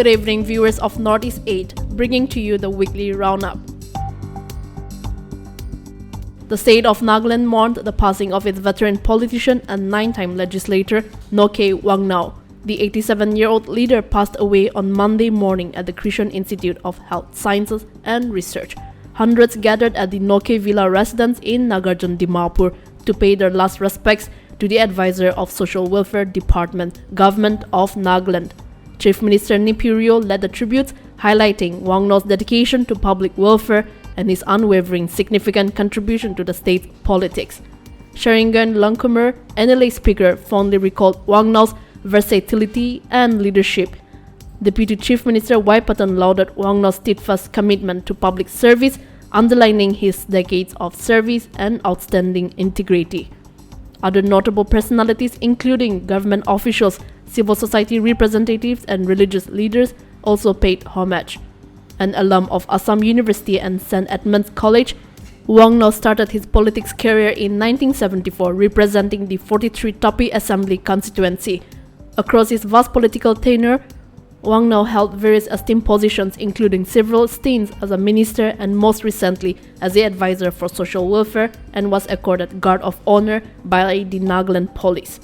Good evening, viewers of NE8, bringing to you the weekly roundup. The state of Nagaland mourned the passing of its veteran politician and 9-time legislator Noke Wangnao. The 87-year-old leader passed away on Monday morning at the Christian Institute of Health Sciences and Research. Hundreds gathered at the Noke Villa residence in Nagaland, Dimapur to pay their last respects to the advisor of Social Welfare Department, Government of Nagaland. Chief Minister Nipurio led the tributes, highlighting Wangnao's dedication to public welfare and his unwavering significant contribution to the state's politics. Sharingan Langkumar, NLA speaker, fondly recalled Wangnao's versatility and leadership. Deputy Chief Minister Waipatan lauded Wangnao's steadfast commitment to public service, underlining his decades of service and outstanding integrity. Other notable personalities, including government officials, civil society representatives, and religious leaders, also paid homage. An alum of Assam University and St. Edmund's College, Wangnao started his politics career in 1974, representing the 43 Tapi Assembly constituency. Across his vast political tenure, Wangnao held various esteemed positions, including several stints as a minister and most recently as the advisor for social welfare, and was accorded Guard of Honor by the Nagaland Police.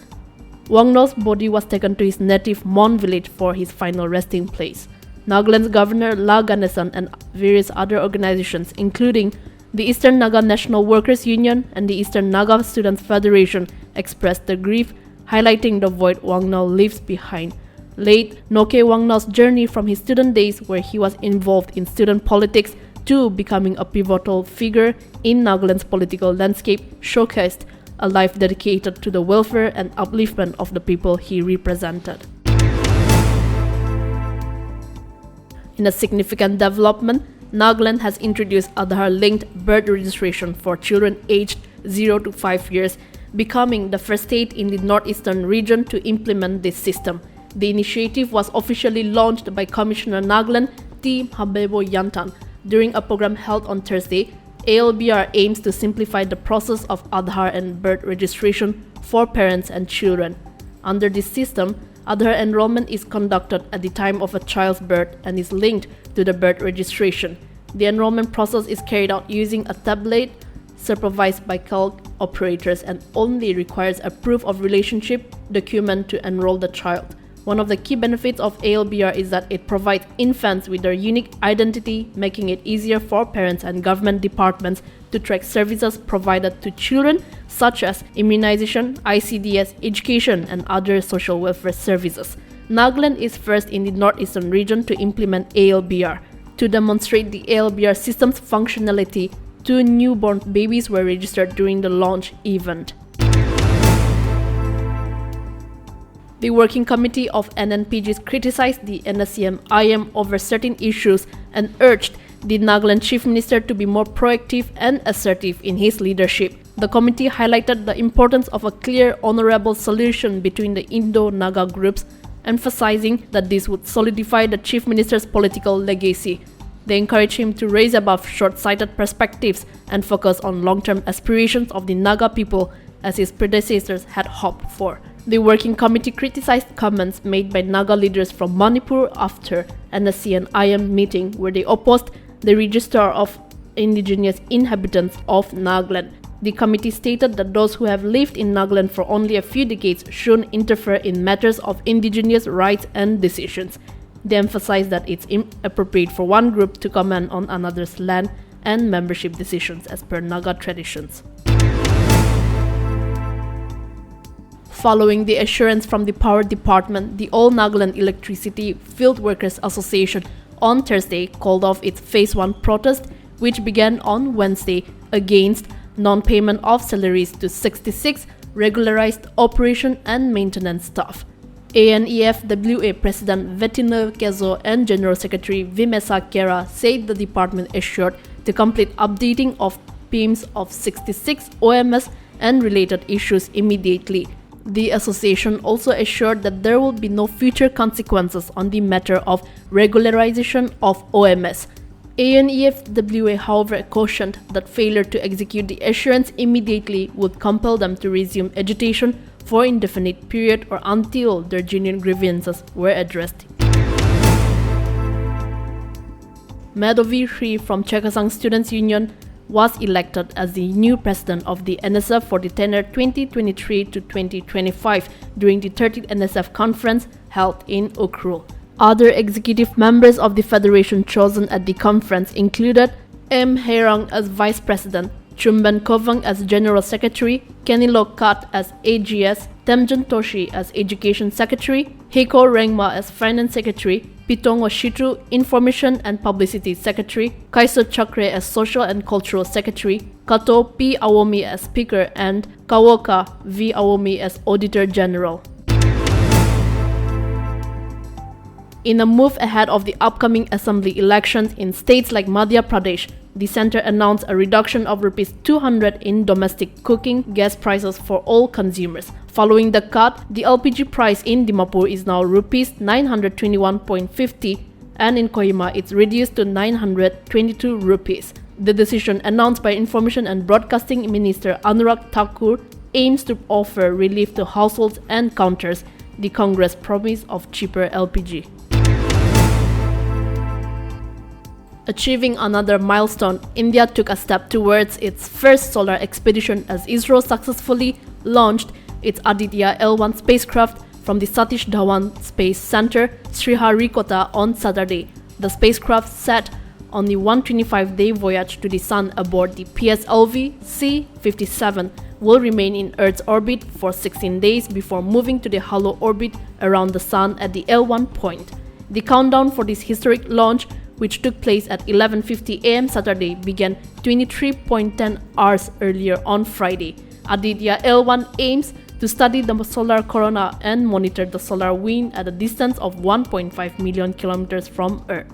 Wangnao's body was taken to his native Mon village for his final resting place. Nagaland's Governor La Ganesan and various other organizations, including the Eastern Naga National Workers Union and the Eastern Naga Students Federation, expressed their grief, highlighting the void Wangnao leaves behind. Late Noke Wangnao's journey from his student days, where he was involved in student politics, to becoming a pivotal figure in Nagaland's political landscape, showcased a life dedicated to the welfare and upliftment of the people he represented. In a significant development, Nagaland has introduced Aadhaar-linked birth registration for children aged 0 to 5 years, becoming the first state in the northeastern region to implement this system. The initiative was officially launched by Commissioner Nagaland T. Habebo Yantan during a program held on Thursday. ALBR aims to simplify the process of Aadhaar and birth registration for parents and children. Under this system, Aadhaar enrollment is conducted at the time of a child's birth and is linked to the birth registration. The enrollment process is carried out using a tablet supervised by calc operators and only requires a proof of relationship document to enroll the child. One of the key benefits of ALBR is that it provides infants with their unique identity, making it easier for parents and government departments to track services provided to children, such as immunization, ICDS, education, and other social welfare services. Nagaland is first in the northeastern region to implement ALBR. To demonstrate the ALBR system's functionality, 2 newborn babies were registered during the launch event. The Working Committee of NNPGS criticized the NSCNIM over certain issues and urged the Nagaland Chief Minister to be more proactive and assertive in his leadership. The committee highlighted the importance of a clear, honorable solution between the Indo-Naga groups, emphasizing that this would solidify the Chief Minister's political legacy. They encouraged him to raise above short-sighted perspectives and focus on long-term aspirations of the Naga people, as his predecessors had hoped for. The Working Committee criticized comments made by Naga leaders from Manipur after NSCNIM meeting, where they opposed the Register of Indigenous Inhabitants of Nagaland. The committee stated that those who have lived in Nagaland for only a few decades shouldn't interfere in matters of indigenous rights and decisions. They emphasized that it's inappropriate for one group to comment on another's land and membership decisions as per Naga traditions. Following the assurance from the Power Department, the All Nagaland Electricity Field Workers Association on Thursday called off its Phase 1 protest, which began on Wednesday, against non-payment of salaries to 66 regularized operation and maintenance staff. ANEFWA President Vettino Kezo and General Secretary Vimesa Kera said the department assured the complete updating of PIMs of 66 OMS and related issues immediately. The association also assured that there will be no future consequences on the matter of regularization of OMS. ANEFWA, however, cautioned that failure to execute the assurance immediately would compel them to resume agitation for indefinite period or until their genuine grievances were addressed. Medovi Hri from Chekasang Students' Union was elected as the new president of the NSF for the tenure 2023 to 2025 during the 30th NSF conference held in Ukhrul. Other executive members of the federation chosen at the conference included M. Herang as vice president, Chumban Kovang as general secretary, Kenilo Kat as AGS, Temjan Toshi as education secretary, Heiko Rengma as finance secretary, Pitongo Shitru information and publicity secretary, Kaiso Chakre as social and cultural secretary, Kato P. Awomi as speaker, and Kawoka V. Awomi as auditor general. In a move ahead of the upcoming assembly elections in states like Madhya Pradesh, the center announced a reduction of Rs 200 in domestic cooking gas prices for all consumers. Following the cut, the LPG price in Dimapur is now Rs 921.50 and in Kohima it's reduced to 922 rupees. The decision, announced by Information and Broadcasting Minister Anurag Thakur, aims to offer relief to households and counters the Congress promise of cheaper LPG. Achieving another milestone, India took a step towards its first solar expedition as ISRO successfully launched its Aditya L1 spacecraft from the Satish Dhawan Space Center, Sriharikota on Saturday. The spacecraft set on the 125-day voyage to the Sun aboard the PSLV C-57 will remain in Earth's orbit for 16 days before moving to the hollow orbit around the Sun at the L1 point. The countdown for this historic launch, which took place at 11:50 am Saturday, began 23.10 hours earlier on Friday. Aditya L1 aims to study the solar corona and monitor the solar wind at a distance of 1.5 million kilometers from Earth.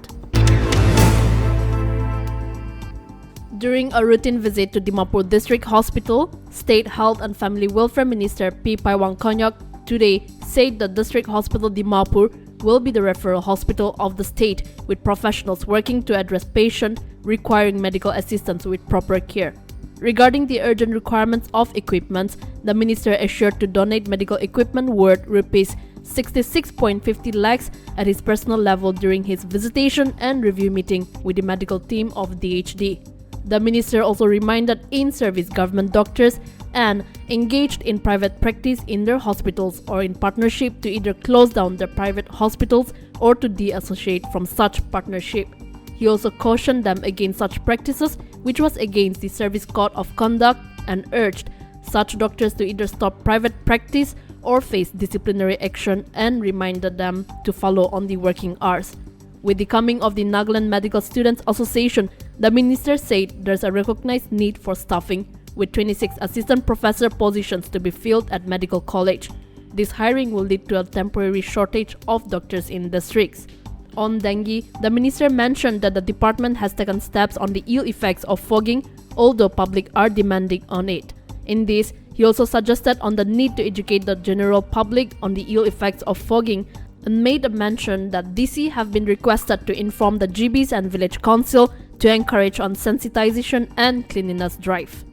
During a routine visit to Dimapur District Hospital, State Health and Family Welfare Minister P. Paiwang Konyak today said the District Hospital Dimapur will be the referral hospital of the state, with professionals working to address patients requiring medical assistance with proper care. Regarding the urgent requirements of equipment, the minister assured to donate medical equipment worth Rs 66.50 lakhs at his personal level during his visitation and review meeting with the medical team of DHD. The minister also reminded in-service government doctors and engaged in private practice in their hospitals or in partnership to either close down their private hospitals or to de-associate from such partnership. He also cautioned them against such practices, which was against the Service Code of Conduct, and urged such doctors to either stop private practice or face disciplinary action, and reminded them to follow on the working hours. With the coming of the Nagaland Medical Students Association, the minister said there's a recognized need for staffing, with 26 assistant professor positions to be filled at medical college. This hiring will lead to a temporary shortage of doctors in districts. On dengue, the minister mentioned that the department has taken steps on the ill effects of fogging, although public are demanding on it. In this, he also suggested on the need to educate the general public on the ill effects of fogging, and made a mention that DC have been requested to inform the GBs and village council to encourage on sensitization and cleanliness drive.